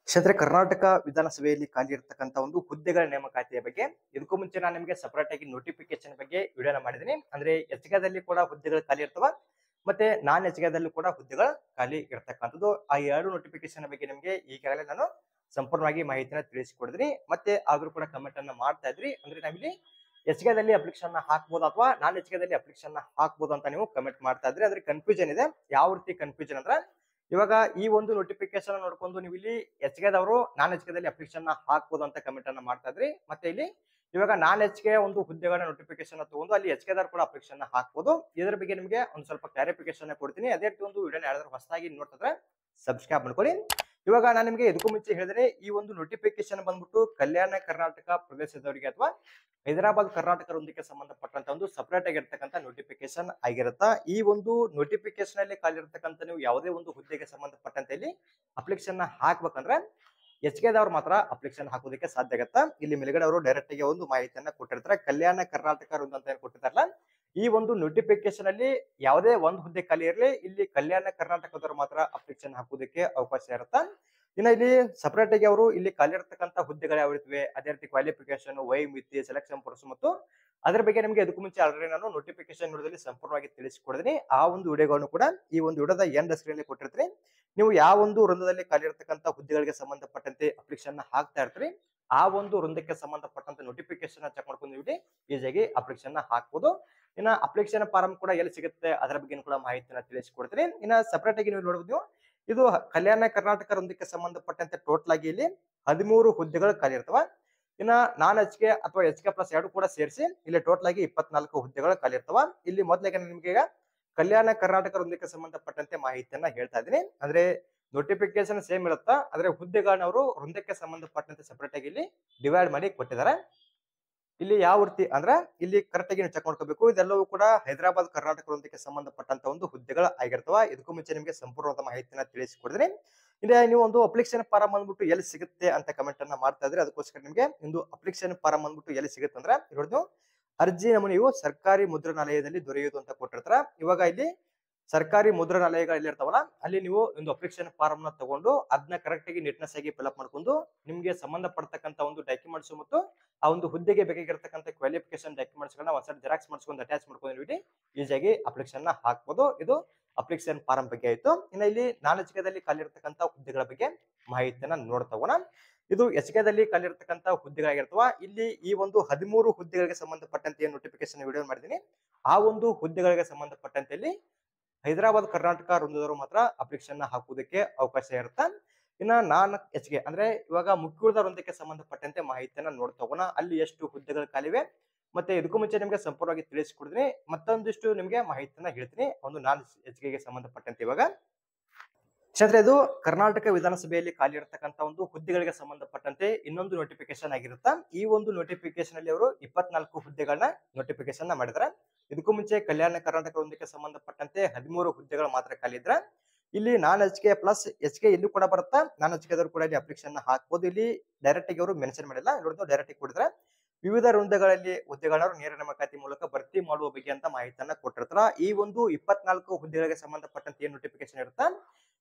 ಕ್ಷೇತ್ರ ಕರ್ನಾಟಕ ವಿಧಾನಸಭೆಯಲ್ಲಿ ಖಾಲಿ ಇರತಕ್ಕಂತ ಒಂದು ಹುದ್ದೆಗಳ ನೇಮಕಾತಿಯ ಬಗ್ಗೆ ಇದಕ್ಕೂ ಮುಂಚೆ ನಾನು ನಿಮಗೆ ಸಪರೇಟ್ ಆಗಿ ನೋಟಿಫಿಕೇಶನ್ ಬಗ್ಗೆ ವಿಡಿಯೋನ ಮಾಡಿದ್ದೀನಿ. ಅಂದ್ರೆ ಎಚ್ಕೆದಲ್ಲಿ ಕೂಡ ಹುದ್ದೆಗಳು ಖಾಲಿ ಇರ್ತವ, ಮತ್ತೆ ನಾನ್ ಎಚ್ಕೆದಲ್ಲೂ ಕೂಡ ಹುದ್ದೆಗಳು ಖಾಲಿ ಇರ್ತಕ್ಕಂಥದ್ದು. ಆ ಎರಡು ನೋಟಿಫಿಕೇಶನ್ ಬಗ್ಗೆ ನಿಮಗೆ ಈಗಾಗಲೇ ನಾನು ಸಂಪೂರ್ಣವಾಗಿ ಮಾಹಿತಿನ ತಿಳಿಸಿಕೊಡಿದ್ರಿ. ಮತ್ತೆ ಆದ್ರೂ ಕೂಡ ಕಮೆಂಟ್ ಅನ್ನ ಮಾಡ್ತಾ ಇದ್ರಿ. ಅಂದ್ರೆ ನಾವಿಲ್ಲಿ ಎಚ್ಕೆದಲ್ಲಿ ಅಪ್ಲಿಕೇಶನ್ ಹಾಕ್ಬೋದು ಅಥವಾ ನಾನ್ ಎಚ್ಕೆದಲ್ಲಿ ಅಪ್ಲಿಕೇಶನ್ ಹಾಕ್ಬೋದು ಅಂತ ನೀವು ಕಮೆಂಟ್ ಮಾಡ್ತಾ ಇದ್ರಿ. ಅದ್ರ ಕನ್ಫ್ಯೂಷನ್ ಇದೆ. ಯಾವ ರೀತಿ ಕನ್ಫ್ಯೂಷನ್ ಅಂದ್ರೆ, ಇವಾಗ ಈ ಒಂದು ನೋಟಿಫಿಕೇಶನ್ ನೋಡ್ಕೊಂಡು ನೀವು ಇಲ್ಲಿ ಎಚ್ಕೆದವರು ನಾನ್ ಎಚ್ಕೆದಲ್ಲಿ ಅಪ್ಲಿಕೇಶನ್ ಹಾಕ್ಬೋದು ಅಂತ ಕಮೆಂಟ್ ಅನ್ನ ಮಾಡ್ತಾ ಇದ್ರಿ. ಮತ್ತೆ ಇಲ್ಲಿ ಇವಾಗ ನಾನ್ ಎಚ್ಕೆ ಒಂದು ಹುದ್ದೆಗಳ ನೋಟಿಫಿಕೇಶನ್ ತಗೊಂಡು ಅಲ್ಲಿ ಎಚ್ಕೆದಾರ್ ಕೂಡ ಅಪ್ಲಿಕೇಶನ್ ಹಾಕ್ಬೋದು. ಇದ್ರ ಬಗ್ಗೆ ನಿಮಗೆ ಒಂದು ಸ್ವಲ್ಪ ಕ್ಲಾರಿಫಿಕೇಶನ್ ಕೊಡ್ತೀನಿ. ಅದೇ ರೀತಿ ಒಂದು ವಿಡಿಯೋನ ಯಾರಾದ್ರೂ ಹೊಸದಾಗಿ ನೋಡ್ತಿದ್ರೆ ಸಬ್ಸ್ಕ್ರೈಬ್ ಮಾಡ್ಕೊಳ್ಳಿ. ಇವಾಗ ನಾನು ನಿಮಗೆ ಇದಕ್ಕೂ ಮುಂಚೆ ಹೇಳಿದ್ರೆ, ಈ ಒಂದು ನೋಟಿಫಿಕೇಶನ್ ಬಂದ್ಬಿಟ್ಟು ಕಲ್ಯಾಣ ಕರ್ನಾಟಕ ಪ್ರದೇಶದವರಿಗೆ ಅಥವಾ ಹೈದರಾಬಾದ್ ಕರ್ನಾಟಕದೊಂದಿಗೆ ಸಂಬಂಧಪಟ್ಟಂತ ಒಂದು ಸಪರೇಟ್ ಆಗಿರ್ತಕ್ಕಂಥ ನೋಟಿಫಿಕೇಶನ್ ಆಗಿರುತ್ತಾ. ಈ ಒಂದು ನೋಟಿಫಿಕೇಶನ್ ಅಲ್ಲಿ ಖಾಲಿ ಇರ್ತಕ್ಕಂಥ ನೀವು ಯಾವುದೇ ಒಂದು ಹುದ್ದೆಗೆ ಸಂಬಂಧಪಟ್ಟಂತೆ ಇಲ್ಲಿ ಅಪ್ಲಿಕೇಶನ್ ಹಾಕ್ಬೇಕಂದ್ರೆ ಎಚ್ಕೆದವ್ರು ಮಾತ್ರ ಅಪ್ಲಿಕೇಶನ್ ಹಾಕೋದಕ್ಕೆ ಸಾಧ್ಯ ಆಗತ್ತಾ. ಇಲ್ಲಿ ಮೇಲ್ಗಡೆ ಅವರು ಡೈರೆಕ್ಟ್ ಆಗಿ ಒಂದು ಮಾಹಿತಿಯನ್ನ ಕೊಟ್ಟಿರ್ತಾರೆ. ಕಲ್ಯಾಣ ಕರ್ನಾಟಕ ವೃಂದ ಅಂತ ಏನ್ ಕೊಟ್ಟಿರ್ತಾರಲ್ಲ, ಈ ಒಂದು ನೋಟಿಫಿಕೇಶನ್ ಅಲ್ಲಿ ಯಾವುದೇ ಒಂದು ಹುದ್ದೆ ಖಾಲಿ ಇರಲಿ, ಇಲ್ಲಿ ಕಲ್ಯಾಣ ಕರ್ನಾಟಕದವರು ಮಾತ್ರ ಅಪ್ಲಿಕೇಶನ್ ಹಾಕೋದಕ್ಕೆ ಅವಕಾಶ ಇರುತ್ತಾ. ಇನ್ನ ಇಲ್ಲಿ ಸಪರೇಟ್ ಆಗಿ ಅವರು ಇಲ್ಲಿ ಖಾಲಿ ಇರತಕ್ಕಂತ ಹುದ್ದೆಗಳು ಯಾವ ಇರ್ತವೆ, ಅದೇ ರೀತಿ ಕ್ವಾಲಿಫಿಕೇಶನ್, ವಯೋಮಿತಿ, ಸೆಲೆಕ್ಷನ್ ಪ್ರೋಸೆಸ್ ಮತ್ತು ಅದರ ಬಗ್ಗೆ ನಿಮಗೆ ಇದಕ್ಕೂ ಮುಂಚೆ ಆಲ್ರೆಡಿ ನಾನು ನೋಟಿಫಿಕೇಶನ್ ವಿಡಿಯೋದಲ್ಲಿ ಸಂಪೂರ್ಣವಾಗಿ ತಿಳಿಸಿಕೊಡ್ತೀನಿ. ಆ ಒಂದು ವಿಡಿಯೋಗಳನ್ನು ಕೂಡ ಈ ಒಂದು ವಿಡಿಯೋದ ಎಂಡ್ ಸ್ಕ್ರೀನ್ ಅಲ್ಲಿ ಕೊಟ್ಟಿರ್ತೀನಿ. ನೀವು ಯಾವ ಒಂದು ವೃಂದದಲ್ಲಿ ಖಾಲಿ ಇರತಕ್ಕಂತ ಹುದ್ದೆಗಳಿಗೆ ಸಂಬಂಧಪಟ್ಟಂತೆ ಅಪ್ಲಿಕೇಶನ್ ಹಾಕ್ತಾ ಇರ್ತೀರಿ, ಆ ಒಂದು ವೃಂದಕ್ಕೆ ಸಂಬಂಧಪಟ್ಟಂತ ನೋಟಿಫಿಕೇಶನ್ ಚೆಕ್ ಮಾಡ್ಕೊಂಡು ನೀವು ಈಸಿಯಾಗಿ ಅಪ್ಲಿಕೇಶನ್ ಹಾಕ್ಬೋದು. ಇನ್ನ ಅಪ್ಲಿಕೇಶನ್ ಫಾರಂ ಕೂಡ ಎಲ್ಲಿ ಸಿಗುತ್ತೆ ಅದರ ಬಗ್ಗೆ ಕೂಡ ಮಾಹಿತಿನ ತಿಳಿಸಿಕೊಡ್ತೀನಿ. ಇನ್ನ ಸಪರೇಟ್ ಆಗಿ ನೀವು ನೋಡಬಹುದು, ಇದು ಕಲ್ಯಾಣ ಕರ್ನಾಟಕ ವೃಂದಕ್ಕೆ ಸಂಬಂಧಪಟ್ಟಂತೆ ಟೋಟಲ್ ಆಗಿ ಇಲ್ಲಿ 13 ಹುದ್ದೆಗಳು ಖಾಲಿ ಇರ್ತವ. ಇನ್ನ ನಾನ್ ಎಚ್ಕೆ ಅಥವಾ ಎಚ್ಕೆ ಪ್ಲಸ್ ಎರಡು ಕೂಡ ಸೇರಿಸಿ ಇಲ್ಲಿ ಟೋಟಲ್ ಆಗಿ 24 ಹುದ್ದೆಗಳು ಖಾಲಿ ಇರ್ತವ. ಇಲ್ಲಿ ಮೊದಲಿಗೆ ನಿಮ್ಗೆ ಈಗ ಕಲ್ಯಾಣ ಕರ್ನಾಟಕ ವೃಂದಕ್ಕೆ ಸಂಬಂಧಪಟ್ಟಂತೆ ಮಾಹಿತಿಯನ್ನ ಹೇಳ್ತಾ ಇದ್ದೀನಿ. ಅಂದ್ರೆ ನೋಟಿಫಿಕೇಶನ್ ಸೇಮ್ ಇರುತ್ತಾ, ಆದ್ರೆ ಹುದ್ದೆಗಳನ್ನ ಅವರು ವೃಂದಕ್ಕೆ ಸಂಬಂಧಪಟ್ಟಂತೆ ಸಪರೇಟ್ ಆಗಿ ಇಲ್ಲಿ ಡಿವೈಡ್ ಮಾಡಿ ಕೊಟ್ಟಿದ್ದಾರೆ. ಇಲ್ಲಿ ಯಾವ ರೀತಿ ಅಂದ್ರೆ ಇಲ್ಲಿ ಕರೆಕ್ಟ್ ಆಗಿ ಚೆಕ್ ಮಾಡ್ಕೋಬೇಕು. ಇದೆಲ್ಲವೂ ಕೂಡ ಹೈದರಾಬಾದ್ ಕರ್ನಾಟಕ ವೃಂದಕ್ಕೆ ಸಂಬಂಧಪಟ್ಟಂತ ಒಂದು ಹುದ್ದೆಗಳು ಆಗಿರ್ತವ. ಇದಕ್ಕೂ ಮುಂಚೆ ನಿಮಗೆ ಸಂಪೂರ್ಣವಾದ ಮಾಹಿತಿನ ತಿಳಿಸಿಕೊಡಿದ್ರೆ, ಇಲ್ಲಿ ನೀವು ಒಂದು ಅಪ್ಲಿಕೇಶನ್ ಫಾರಂ ಬಂದ್ಬಿಟ್ಟು ಎಲ್ಲಿ ಸಿಗುತ್ತೆ ಅಂತ ಕಮೆಂಟ್ ಅನ್ನ ಮಾಡ್ತಾ ಇದ್ರೆ, ಅದಕ್ಕೋಸ್ಕರ ನಿಮಗೆ ಒಂದು ಅಪ್ಲಿಕೇಶನ್ ಫಾರಂ ಬಂದ್ಬಿಟ್ಟು ಎಲ್ಲಿ ಸಿಗುತ್ತೆ ಅಂದ್ರೆ ನೋಡಿ, ಅರ್ಜಿ ನಮೂನೆಯು ಸರ್ಕಾರಿ ಮುದ್ರಣಾಲಯದಲ್ಲಿ ದೊರೆಯುವುದು ಅಂತ ಕೊಟ್ಟಿರ್ತಾರ. ಇವಾಗ ಇಲ್ಲಿ ಸರ್ಕಾರಿ ಮುದ್ರಣಾಲಯಗಳು ಎಲ್ಲಿ ಇರ್ತಾವಲ್ಲ, ಅಲ್ಲಿ ನೀವು ಒಂದು ಅಪ್ಲಿಕೇಶನ್ ಫಾರಂ ನ ತಗೊಂಡು ಅದನ್ನ ಕರೆಕ್ಟ್ ಆಗಿ ನೀಟ್ನೆಸ್ ಆಗಿ ಫಿಲ್ಅಪ್ ಮಾಡ್ಕೊಂಡು ನಿಮ್ಗೆ ಸಂಬಂಧಪಡ್ತಕ್ಕಂತ ಒಂದು ಡಾಕ್ಯುಮೆಂಟ್ಸ್ ಮತ್ತು ಆ ಒಂದು ಹುದ್ದೆಗೆ ಬೇಕಾಗಿರ್ತಕ್ಕಂಥ ಕ್ವಾಲಿಫಿಕೇಶನ್ ಡಾಕ್ಯುಮೆಂಟ್ಸ್ ಗಳನ್ನ ಒಂದ್ಸಲ ಜೆರಾಕ್ಸ್ ಮಾಡಿಸ್ಕೊಂಡು ಅಟ್ಯಾಚ್ ಮಾಡ್ಕೊಂಡು ಈಸಿಯಾಗಿ ಅಪ್ಲಿಕೇಶನ್ ಹಾಕ್ಬೋದು. ಇದು ಅಪ್ಲಿಕೇಶನ್ ಫಾರಂ ಬಗ್ಗೆ ಆಯ್ತು. ಇನ್ನು ಇಲ್ಲಿ ನಾನ್ ಎಚ್ಕೆದಲ್ಲಿ ಖಾಲಿ ಇರ್ತಕ್ಕಂಥ ಹುದ್ದೆಗಳ ಬಗ್ಗೆ ಮಾಹಿತಿಯನ್ನ ನೋಡ್ತಗೋಣ. ಇದು ಎಚ್ಕೆದಲ್ಲಿ ಖಾಲಿ ಇರ್ತಕ್ಕಂಥ ಹುದ್ದೆಗಳಾಗಿರ್ತವ. ಇಲ್ಲಿ ಈ ಒಂದು 13 ಹುದ್ದೆಗಳಿಗೆ ಸಂಬಂಧಪಟ್ಟಂತೆ ಏನು ನೋಟಿಫಿಕೇಶನ್ ವಿಡಿಯೋ ಮಾಡಿದೀನಿ, ಆ ಒಂದು ಹುದ್ದೆಗಳಿಗೆ ಸಂಬಂಧಪಟ್ಟಂತೆ ಇಲ್ಲಿ ಹೈದರಾಬಾದ್ ಕರ್ನಾಟಕ ವೃಂದದವರು ಮಾತ್ರ ಅಪ್ಲಿಕೇಶನ್ ಹಾಕುವುದಕ್ಕೆ ಅವಕಾಶ ಇರುತ್ತೆ. ಇನ್ನ ನಾನ್ ಎಚ್ಕೆ ಅಂದ್ರೆ ಇವಾಗ ಮುಖ್ಯದ ವೃಂದಕ್ಕೆ ಸಂಬಂಧಪಟ್ಟಂತೆ ಮಾಹಿತಿಯನ್ನ ನೋಡ್ತಗೋಣ. ಅಲ್ಲಿ ಎಷ್ಟು ಹುದ್ದೆಗಳು ಖಾಲಿವೆ ಮತ್ತೆ ಇದಕ್ಕೂ ಮುಂಚೆ ನಿಮ್ಗೆ ಸಂಪೂರ್ಣವಾಗಿ ತಿಳಿಸಿಕೊಡ್ತೀನಿ. ಮತ್ತೊಂದಿಷ್ಟು ನಿಮ್ಗೆ ಮಾಹಿತಿಯನ್ನ ಹೇಳ್ತೀನಿ ಒಂದು ನಾನ್ ಎಚ್ಕೆಗೆ ಸಂಬಂಧಪಟ್ಟಂತೆ. ಇವಾಗ ಕ್ಷೇತ್ರ ಇದು ಕರ್ನಾಟಕ ವಿಧಾನಸಭೆಯಲ್ಲಿ ಖಾಲಿ ಇರತಕ್ಕಂತ ಒಂದು ಹುದ್ದೆಗಳಿಗೆ ಸಂಬಂಧಪಟ್ಟಂತೆ ಇನ್ನೊಂದು ನೋಟಿಫಿಕೇಶನ್ ಆಗಿರುತ್ತಾ. ಈ ಒಂದು ನೋಟಿಫಿಕೇಶನ್ ಅಲ್ಲಿ ಅವರು 24 ಹುದ್ದೆಗಳನ್ನ ನೋಟಿಫಿಕೇಶನ್ ಮಾಡಿದ್ರೆ, ಇದಕ್ಕೂ ಮುಂಚೆ ಕಲ್ಯಾಣ ಕರ್ನಾಟಕ ವೃಂದಕ್ಕೆ ಸಂಬಂಧಪಟ್ಟಂತೆ 13 ಹುದ್ದೆಗಳು ಮಾತ್ರ ಖಾಲಿ ಇದ್ರೆ, ಇಲ್ಲಿ ನಾನ್ ಎಚ್ಕೆ ಪ್ಲಸ್ ಎಚ್ಕೆ ಇಲ್ಲಿ ಕೂಡ ಬರುತ್ತಾ. ನಾನ್ ಎಚ್ಕೆದವರು ಕೂಡ ಇಲ್ಲಿ ಅಪ್ಲಿಕೇಶನ್ ಹಾಕ್ಬೋದು. ಇಲ್ಲಿ ಡೈರೆಕ್ಟ್ ಆಗಿ ಅವರು ಮೆನ್ಷನ್ ಮಾಡಿಲ್ಲ, ನೋಡಿದ್ರು ಡೈರೆಕ್ಟ್ ಆಗಿ ಕೊಡಿದ್ರೆ ವಿವಿಧ ವೃಂದಗಳಲ್ಲಿ ಹುದ್ದೆಗಳನ್ನ ನೇರ ನೇಮಕಾತಿ ಮೂಲಕ ಭರ್ತಿ ಮಾಡುವ ಬಗ್ಗೆ ಅಂತ ಮಾಹಿತಿಯನ್ನ ಕೊಟ್ಟಿರ್ತಾರ. ಈ ಒಂದು 24 ಹುದ್ದೆಗಳಿಗೆ ಸಂಬಂಧಪಟ್ಟಂತೆ ಏನ್ ನೋಟಿಫಿಕೇಶನ್ ಇರುತ್ತಾ,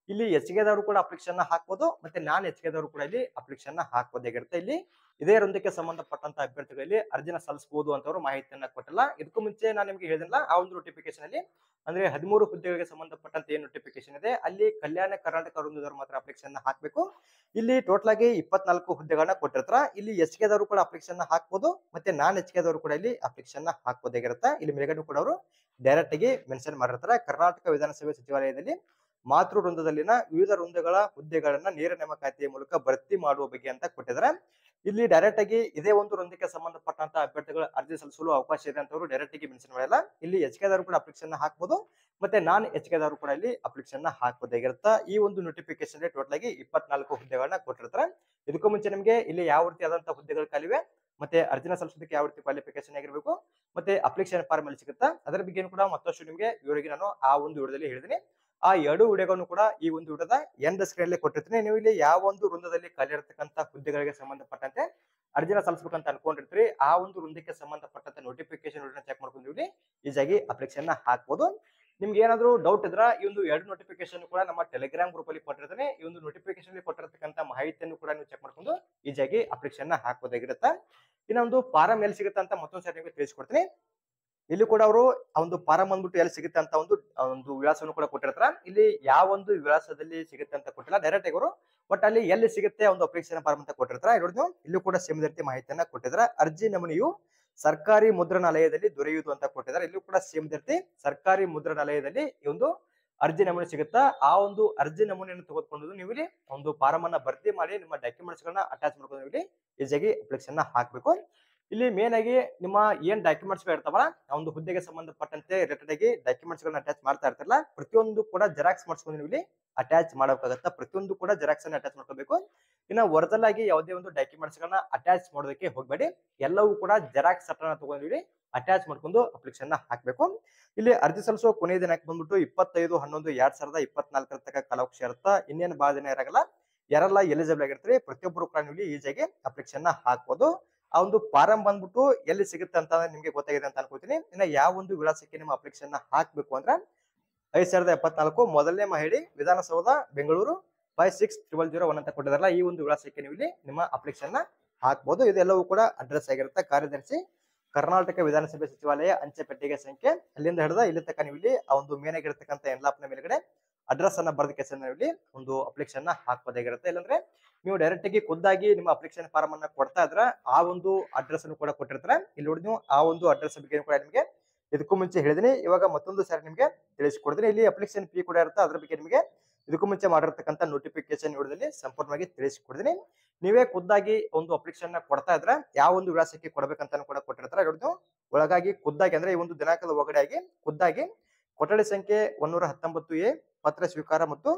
ಇಲ್ಲಿ ಎಚ್ಕೆದವರು ಕೂಡ ಅಪ್ಲಿಕೇಶನ್ ಹಾಕ್ಬೋದು, ಮತ್ತೆ ನಾನ್ ಎಚ್ಕೆದವರು ಕೂಡ ಇಲ್ಲಿ ಅಪ್ಲಿಕೇಶನ್ ಹಾಕ್ಬೋದಾಗಿರುತ್ತೆ. ಇಲ್ಲಿ ಇದೇ ವೃಂದಕ್ಕೆ ಸಂಬಂಧಪಟ್ಟಂತ ಅಭ್ಯರ್ಥಿಗಳಲ್ಲಿ ಅರ್ಜಿನ ಸಲ್ಲಿಸಬಹುದು ಅಂತವರು ಮಾಹಿತಿಯನ್ನ ಕೊಟ್ಟಿಲ್ಲ. ಇದಕ್ಕೂ ಮುಂಚೆ ನಾನು ನಿಮ್ಗೆ ಹೇಳಿದಿಲ್ಲ, ಆ ಒಂದು ನೋಟಿಫಿಕೇಶನ್ ಅಲ್ಲಿ ಅಂದ್ರೆ 13 ಹುದ್ದೆಗಳಿಗೆ ಸಂಬಂಧಪಟ್ಟಂತೆ ಏನ್ ನೋಟಿಫಿಕೇಶನ್ ಇದೆ, ಅಲ್ಲಿ ಕಲ್ಯಾಣ ಕರ್ನಾಟಕ ವೃಂದದವರು ಮಾತ್ರ ಅಪ್ಲಿಕೇಶನ್ ಹಾಕ್ಬೇಕು. ಇಲ್ಲಿ ಟೋಟಲ್ ಆಗಿ 24 ಹುದ್ದೆಗಳನ್ನ ಕೊಟ್ಟಿರ್ತಾರ. ಇಲ್ಲಿ ಎಚ್ಕೆದವರು ಕೂಡ ಅಪ್ಲಿಕೇಶನ್ ಹಾಕ್ಬೋದು, ಮತ್ತೆ ನಾನ್ ಎಚ್ಕೆದವರು ಕೂಡ ಇಲ್ಲಿ ಅಪ್ಲಿಕೇಶನ್ ಹಾಕ್ಬೋದಾಗಿರುತ್ತೆ. ಇಲ್ಲಿ ಮೇಲ್ಗಡೆ ಕೂಡ ಅವರು ಡೈರೆಕ್ಟ್ ಆಗಿ ಮೆನ್ಷನ್ ಮಾಡಿರ್ತಾರೆ. ಕರ್ನಾಟಕ ವಿಧಾನಸಭೆ ಸಚಿವಾಲಯದಲ್ಲಿ ಮಾತೃ ವೃಂದದಲ್ಲಿನ ವಿವಿಧ ವೃಂದಗಳ ಹುದ್ದೆಗಳನ್ನ ನೇರ ನೇಮಕಾತಿಯ ಮೂಲಕ ಭರ್ತಿ ಮಾಡುವ ಬಗ್ಗೆ ಅಂತ ಕೊಟ್ಟಿದ್ದಾರೆ. ಇಲ್ಲಿ ಡೈರೆಕ್ಟ್ ಆಗಿ ಇದೇ ಒಂದು ವೃಂದಕ್ಕೆ ಸಂಬಂಧಪಟ್ಟಂತ ಅಭ್ಯರ್ಥಿಗಳು ಅರ್ಜಿ ಸಲ್ಲಿಸಲು ಅವಕಾಶ ಇದೆ ಅಂತವರು ಡೈರೆಕ್ಟ್ ಆಗಿ ಮೆನ್ಷನ್ ಮಾಡಿಲ್ಲ. ಇಲ್ಲಿ ಎಚ್ಕೆದವರು ಕೂಡ ಅಪ್ಲಿಕೇಶನ್ ಹಾಕ್ಬೋದು, ಮತ್ತೆ ನಾನ್ ಎಚ್ಕೆದವರು ಕೂಡ ಇಲ್ಲಿ ಅಪ್ಲಿಕೇಶನ್ ಹಾಕ್ಬೋದಾಗಿರುತ್ತೆ. ಈ ಒಂದು ನೋಟಿಫಿಕೇಶನ್ ಟೋಟಲ್ ಆಗಿ 24 ಹುದ್ದೆಗಳನ್ನ ಕೊಟ್ಟಿರ್ತಾರೆ. ಇದಕ್ಕೂ ಮುಂಚೆ ನಿಮಗೆ ಇಲ್ಲಿ ಯಾವ ರೀತಿ ಆದಂತಹ ಹುದ್ದೆಗಳು ಖಾಲಿವೆ, ಮತ್ತೆ ಅರ್ಜಿನ ಸಲ್ಲಿಸೋದಕ್ಕೆ ಯಾವ ರೀತಿ ಕ್ವಾಲಿಫಿಕೇಶನ್ ಆಗಿರಬೇಕು, ಮತ್ತೆ ಅಪ್ಲಿಕೇಶನ್ ಫಾರ್ಮ್ ಅಲ್ಲಿ ಸಿಗುತ್ತಾ, ಅದರ ಬಗ್ಗೆ ಕೂಡ ಮತ್ತಷ್ಟು ನಿಮಗೆ ವಿವರವಾಗಿ ನಾನು ಆ ಒಂದು ವಿಡಿಯೋದಲ್ಲಿ ಹೇಳಿದ್ದೀನಿ. ಆ ಎರಡು ವಿಡಿಯೋಗಳನ್ನು ಕೂಡ ಈ ಒಂದು ವಿಡಿಯೋದ ಎಂಡ್ ಸ್ಕ್ರೀನ್ ಅಲ್ಲಿ ಕೊಟ್ಟಿರ್ತೀನಿ. ನೀವು ಇಲ್ಲಿ ಯಾವ ಒಂದು ವೃಂದದಲ್ಲಿ ಖಾಲಿ ಇರತಕ್ಕಂತ ಹುದ್ದೆಗಳಿಗೆ ಸಂಬಂಧಪಟ್ಟಂತೆ ಅರ್ಜಿನ ಸಲ್ಲಿಸಬೇಕಂತ ಅನ್ಕೊಂಡಿರ್ತೀರಿ, ಆ ಒಂದು ವೃಂದಕ್ಕೆ ಸಂಬಂಧಪಟ್ಟಂತ ನೋಟಿಫಿಕೇಶನ್ ಚೆಕ್ ಮಾಡ್ಕೊಂಡು ಇಲ್ಲಿ ಈಸಿಯಾಗಿ ಅಪ್ಲಿಕೇಶನ್ ಹಾಕ್ಬೋದು. ನಿಮ್ಗೆ ಏನಾದ್ರು ಡೌಟ್ ಇದ್ರ ಈ ಒಂದು ಎರಡು ನೋಟಿಫಿಕೇಶನ್ ಕೂಡ ನಮ್ಮ ಟೆಲಿಗ್ರಾಮ್ ಗ್ರೂಪ್ ಅಲ್ಲಿ ಕೊಟ್ಟಿರ್ತಾನೆ. ಈ ಒಂದು ನೋಟಿಫಿಕೇಶನ್ ಅಲ್ಲಿ ಕೊಟ್ಟಿರ್ತಕ್ಕಂಥ ಮಾಹಿತಿಯನ್ನು ಕೂಡ ನೀವು ಚೆಕ್ ಮಾಡ್ಕೊಂಡು ಈಜಿಯಾಗಿ ಅಪ್ಲಿಕೇಶನ್ ಹಾಕಬಹುದಾಗಿರುತ್ತೆ. ಇನ್ನೊಂದು ಫಾರಂ ಎಲ್ಲಿ ಸಿಗುತ್ತೆ ಅಂತ ಮತ್ತೊಂದು ಸಾರಿ ನಿಮಗೆ ತಿಳಿಸ್ಕೊಡ್ತೀನಿ. ಇಲ್ಲಿ ಕೂಡ ಅವರು ಆ ಒಂದು ಫಾರಂ ಬಂದ್ಬಿಟ್ಟು ಎಲ್ಲಿ ಸಿಗುತ್ತೆ ಅಂತ ಒಂದು ವಿಳಾಸವನ್ನು ಕೂಡ ಕೊಟ್ಟಿರ್ತಾರ. ಇಲ್ಲಿ ಯಾವ ಒಂದು ವಿಳಾಸದಲ್ಲಿ ಸಿಗುತ್ತೆ ಅಂತ ಕೊಟ್ಟಿಲ್ಲ, ಡೈರೆಕ್ಟ್ ಆಗಿ ಅವರು ಬಟ್ ಅಲ್ಲಿ ಎಲ್ಲಿ ಸಿಗುತ್ತೆ ಒಂದು ಅಪ್ಲಿಕೇಶನ್ ಫಾರಂ ಅಂತ ಕೊಟ್ಟಿರ್ತಾರ. ನೋಡಿ ನೀವು ಇಲ್ಲೂ ಕೂಡ ಸೇಮ್ ರೀತಿ ಮಾಹಿತಿಯನ್ನ ಕೊಟ್ಟಿದ್ದಾರೆ. ಅರ್ಜಿ ನಮೂನೆಯು ಸರ್ಕಾರಿ ಮುದ್ರಣಾಲಯದಲ್ಲಿ ದೊರೆಯುವುದು ಅಂತ ಕೊಟ್ಟಿದ್ದಾರೆ. ಇಲ್ಲೂ ಕೂಡ ಸೇಮ್ ರೀತಿ ಸರ್ಕಾರಿ ಮುದ್ರಣಾಲಯದಲ್ಲಿ ಈ ಒಂದು ಅರ್ಜಿ ನಮೂನೆ ಸಿಗುತ್ತಾ, ಆ ಒಂದು ಅರ್ಜಿ ನಮೂನೆಯನ್ನು ತೆಗೆದುಕೊಂಡು ನೀವು ಇಲ್ಲಿ ಒಂದು ಫಾರಂ ಅನ್ನ ಭರ್ತಿ ಮಾಡಿ ನಿಮ್ಮ ಡಾಕ್ಯುಮೆಂಟ್ಸ್ ಗಳನ್ನ ಅಟ್ಯಾಚ್ ಮಾಡ್ಕೊಂಡು ಇಲ್ಲಿ ಈಸಿಯಾಗಿ ಅಪ್ಲಿಕೇಶನ್ ಹಾಕಬೇಕು. ಇಲ್ಲಿ ಮೇನ್ ಆಗಿ ನಿಮ್ಮ ಏನ್ ಡಾಕ್ಯುಮೆಂಟ್ಸ್ ಇರ್ತಾವಲ್ಲ ಆ ಒಂದು ಹುದ್ದೆಗೆ ಸಂಬಂಧಪಟ್ಟಂತೆ ರಿಲೇಟೆಡ್ ಆಗಿ ಡಾಕ್ಯುಮೆಂಟ್ಸ್ ಗಳನ್ನ ಅಟ್ಯಾಚ್ ಮಾಡ್ತಾ ಇರ್ತಾರಲ್ಲ, ಪ್ರತಿಯೊಂದು ಕೂಡ ಜೆರಾಕ್ಸ್ ಮಾಡಿಸ್ಕೊಂಡು ನೀವು ಇಲ್ಲಿ ಅಟ್ಯಾಚ್ ಮಾಡಬೇಕಾಗತ್ತ. ಪ್ರತಿಯೊಂದು ಕೂಡ ಜೆರಾಕ್ಸ್ ಅನ್ನ ಅಟ್ಯಾಚ್ ಮಾಡ್ಕೋಬೇಕು. ಇನ್ನ ಒರಿಜಿನಲ್ ಆಗಿ ಯಾವುದೇ ಒಂದು ಡಾಕ್ಯುಮೆಂಟ್ಸ್ ಗಳನ್ನ ಅಟ್ಯಾಚ್ ಮಾಡೋದಕ್ಕೆ ಹೋಗಬೇಡಿ. ಎಲ್ಲವೂ ಕೂಡ ಜೆರಾಕ್ಸ್ ಅನ್ನ ತಗೊಂಡು ಇಲ್ಲಿ ಅಟ್ಯಾಚ್ ಮಾಡ್ಕೊಂಡು ಅಪ್ಲಿಕೇಶನ್ ಹಾಕಬೇಕು. ಇಲ್ಲಿ ಅರ್ಜಿ ಸಲ್ಲಿಸುವ ಕೊನೆಯ ದಿನಾಂಕ ಬಂದ್ಬಿಟ್ಟು 25/11/2024 ತನಕ ಕಾಲಾವಕಾಶ ಇರುತ್ತಾ. ಇನ್ನೇನು ಬಹಳ ದಿನ ಇರಲ್ಲ. ಯಾರೆಲ್ಲ ಎಲಿಜಿಬಲ್ ಆಗಿರ್ತಾರೆ ಪ್ರತಿಯೊಬ್ಬರು ಕೂಡ ನೀವು ಈಜಿಯಾಗಿ ಅಪ್ಲಿಕೇಶನ್ ಹಾಕಬಹುದು. ಆ ಒಂದು ಫಾರಂ ಬಂದ್ಬಿಟ್ಟು ಎಲ್ಲಿ ಸಿಗುತ್ತೆ ಅಂತ ನಿಮ್ಗೆ ಗೊತ್ತಾಗಿದೆ ಅಂತ ಅನ್ಕೋತೀನಿ. ಇನ್ನ ಯಾವ ಒಂದು ವಿಳಾಸಕ್ಕೆ ನಿಮ್ಮ ಅಪ್ಲಿಕೇಶನ್ ಹಾಕ್ಬೇಕು ಅಂದ್ರೆ 5074 ಮೊದಲನೇ ಮಹಡಿ ವಿಧಾನಸೌಧ ಬೆಂಗಳೂರು 560001 ಅಂತ ಕೊಟ್ಟಿದಾರಲ್ಲ, ಈ ಒಂದು ವಿಳಾಸಕ್ಕೆ ನೀವು ಇಲ್ಲಿ ನಿಮ್ಮ ಅಪ್ಲಿಕೇಶನ್ ಹಾಕಬಹುದು. ಇದೆಲ್ಲವೂ ಕೂಡ ಅಡ್ರೆಸ್ ಆಗಿರುತ್ತೆ. ಕಾರ್ಯದರ್ಶಿ ಕರ್ನಾಟಕ ವಿಧಾನಸಭೆ ಸಚಿವಾಲಯ ಅಂಚೆ ಪೆಟ್ಟಿಗೆ ಸಂಖ್ಯೆ, ಅಲ್ಲಿಂದ ಹಿಡಿದ ಇಲ್ಲಿ ತನಕ ನೀವು ಇಲ್ಲಿ ಆ ಒಂದು ಮೇನ್ ಆಗಿರತಕ್ಕಂಥ ಎನ್ಲಾಪ್ನ ಮೇಲ್ಗಡೆ ಅಡ್ರೆಸ್ ಅನ್ನ ಬರೆದ ಕೆಲಸ ಇಲ್ಲಿ ಒಂದು ಅಪ್ಲಿಕೇಶನ್ ಹಾಕಬಹುದಾಗಿರುತ್ತೆ. ಇಲ್ಲಾಂದ್ರೆ ನೀವು ಡೈರೆಕ್ಟ್ ಆಗಿ ಖುದ್ದಾಗಿ ನಿಮ್ಮ ಅಪ್ಲಿಕೇಶನ್ ಫಾರ್ಮ್ ಅನ್ನ ಕೊಡ್ತಾ ಇದ್ರೆ ಆ ಒಂದು ಅಡ್ರೆಸ್ ಅನ್ನು ಕೂಡ ಕೊಟ್ಟಿರ್ತಾರೆ. ಇಲ್ಲಿ ನೋಡಿ ನೀವು ಆ ಒಂದು ಅಡ್ರೆಸ್ ಬಗ್ಗೆ ಕೂಡ ನಿಮಗೆ ಇದಕ್ಕೂ ಮುಂಚೆ ಹೇಳಿದೀನಿ. ಇವಾಗ ಮತ್ತೊಂದು ಸಾರಿ ನಿಮಗೆ ತಿಳಿಸಿಕೊಡ್ತೀನಿ. ಇಲ್ಲಿ ಅಪ್ಲಿಕೇಶನ್ ಫೀ ಕೂಡ ಇರುತ್ತೆ, ಅದ್ರ ಬಗ್ಗೆ ನಿಮಗೆ ಇದಕ್ಕೂ ಮುಂಚೆ ಮಾಡಿರ್ತಕ್ಕಂಥ ನೋಟಿಫಿಕೇಶನ್ ವಿಡಿಯೋದಲ್ಲಿ ಸಂಪೂರ್ಣವಾಗಿ ತಿಳಿಸಿಕೊಡ್ತೀನಿ. ನೀವೇ ಖುದ್ದಾಗಿ ಒಂದು ಅಪ್ಲಿಕೇಶನ್ ಕೊಡ್ತಾ ಇದ್ರೆ ಯಾವ ಒಂದು ವಿಳಾಸಕ್ಕೆ ಕೊಡಬೇಕಂತ ಕೂಡ ಕೊಟ್ಟಿರ್ತಾರೆ. ನೋಡಿ ಒಳಗಾಗಿ ಖುದ್ದಾಗಿ ಅಂದ್ರೆ ಈ ಒಂದು ದಿನಾಂಕದ ಒಳಗಡೆ ಆಗಿ ಖುದ್ದಾಗಿ ಕೊಠಡಿ ಸಂಖ್ಯೆ 119A ಪತ್ರ ಸ್ವೀಕಾರ ಮತ್ತು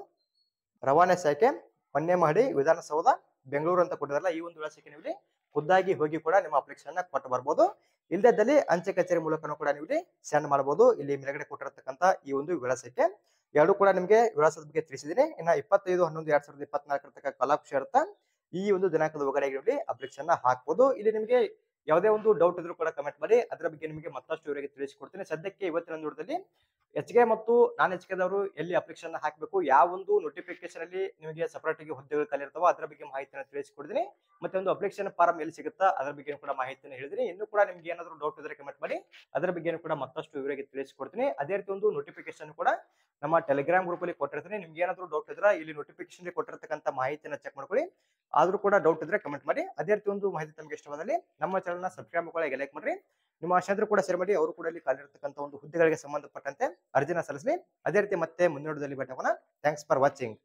ರವಾನೆ ಶಾಖೆ 1ನೇ ಮಹಡಿ ವಿಧಾನಸೌಧ ಬೆಂಗಳೂರು ಅಂತ ಕೊಟ್ಟಿದಾರಲ್ಲ, ಈ ಒಂದು ವಿಳಾಸಕ್ಕೆ ನೀವು ಇಲ್ಲಿ ಖುದ್ದಾಗಿ ಹೋಗಿ ಕೂಡ ನಿಮ್ಮ ಅಪ್ಲಿಕೇಶನ್ ಕೊಟ್ಟು ಬರ್ಬೋದು. ಇಲ್ಲದಲ್ಲಿ ಅಂಚೆ ಕಚೇರಿ ಮೂಲಕನೂ ಕೂಡ ನೀವು ಇಲ್ಲಿ ಸೆಂಡ್ ಮಾಡಬಹುದು. ಇಲ್ಲಿ ಮೇಲ್ಗಡೆ ಕೊಟ್ಟಿರತಕ್ಕಂತ ಈ ಒಂದು ವಿಳಾಸಕ್ಕೆ ಎರಡು ಕೂಡ ನಿಮಗೆ ವಿಳಾಸದ ಬಗ್ಗೆ ತಿಳಿಸಿದ್ದೀನಿ. ಇನ್ನ 25/11/2024 ತನಕ ಕಾಲಾವಕಾಶ ಇರುತ್ತೆ. ಈ ಒಂದು ದಿನಾಂಕದ ಒಳಗಡೆ ಇಲ್ಲಿ ಅಪ್ಲಿಕೇಶನ್ ಹಾಕಬಹುದು. ಇಲ್ಲಿ ನಿಮಗೆ ಯಾವುದೇ ಒಂದು ಡೌಟ್ ಇದ್ರೂ ಕೂಡ ಕಮೆಂಟ್ ಮಾಡಿ, ಅದರ ಬಗ್ಗೆ ನಿಮಗೆ ಮತ್ತಷ್ಟು ವಿವರವಾಗಿ ತಿಳಿಸಿಕೊಡ್ತೀನಿ. ಸದ್ಯಕ್ಕೆ ಇವತ್ತಿನ ನೋಟದಲ್ಲಿ HK ಮತ್ತು ನಾನ್ HK ದವರು ಎಲ್ಲಿ ಅಪ್ಲಿಕೇಶನ್ ಹಾಕಬೇಕು, ಯಾವ ಒಂದು ನೋಟಿಫಿಕೇಶನ್ ಅಲ್ಲಿ ನಿಮಗೆ ಸಪರೇಟ್ ಆಗಿ ಹುದ್ದೆಗಳು ಖಾಲಿ ಇರ್ತಾವ ಅದರ ಬಗ್ಗೆ ಮಾಹಿತಿಯನ್ನು ತಿಳಿಸಿಕೊಡ್ತೀನಿ. ಮತ್ತೆ ಒಂದು ಅಪ್ಲಿಕೇಶನ್ ಫಾರಂ ಎಲ್ಲಿ ಸಿಗುತ್ತಾ ಅದರ ಬಗ್ಗೆ ಕೂಡ ಮಾಹಿತಿಯನ್ನು ಹೇಳಿದೀನಿ. ಇನ್ನು ಕೂಡ ನಿಮ್ಗೆ ಏನಾದರೂ ಡೌಟ್ ಇದ್ರೆ ಕಮೆಂಟ್ ಮಾಡಿ, ಅದರ ಬಗ್ಗೆ ಕೂಡ ಮತ್ತಷ್ಟು ವಿವರವಾಗಿ ತಿಳಿಸಿಕೊಡ್ತೀನಿ. ಅದೇ ರೀತಿ ಒಂದು ನೋಟಿಫಿಕೇಶನ್ ಕೂಡ ನಮ್ಮ ಟೆಲಿಗ್ರಾಮ್ ಗ್ರೂಪ್ ಅಲ್ಲಿ ಕೊಟ್ಟಿರ್ತೀನಿ. ನಿಮ್ಗೆ ಏನಾದರೂ ಡೌಟ್ ಇದ್ರೆ ಇಲ್ಲಿ ನೋಟಿಫಿಕೇಶನ್ ಕೊಟ್ಟಿರ್ತಕ್ಕಂಥ ಮಾಹಿತಿಯನ್ನು ಚೆಕ್ ಮಾಡ್ಕೊಳ್ಳಿ. ಆದ್ರೂ ಕೂಡ ಡೌಟ್ ಇದ್ರೆ ಕಮೆಂಟ್ ಮಾಡಿ. ಅದೇ ರೀತಿ ಒಂದು ಮಾಹಿತಿ ತಮಗೆ ಇಷ್ಟವಾದಲ್ಲಿ ನಮ್ಮ ಚಾನಲ್ ನ ಸಬ್ಸ್ಕ್ರೈಬ್ ಮಾಡ್ಕೊಳ್ಳಿ, ಲೈಕ್ ಮಾಡ್ರಿ. ನಿಮ್ಮ ಸ್ನೇಹಿತರು ಕೂಡ ಶೇರ್ ಮಾಡಿ, ಅವರು ಕೂಡ ಇಲ್ಲಿ ಖಾಲಿರ್ತಕ್ಕಂಥ ಒಂದು ಹುದ್ದೆಗಳಿಗೆ ಸಂಬಂಧಪಟ್ಟಂತೆ ಅರ್ಜಿನ ಸಲ್ಲಿಸಲಿ. ಅದೇ ರೀತಿ ಮತ್ತೆ ಮುಂದಿನ ವಿಡಿಯೋದಲ್ಲಿ ಭೇಟಿ ಆಗೋಣ. Thanks for watching.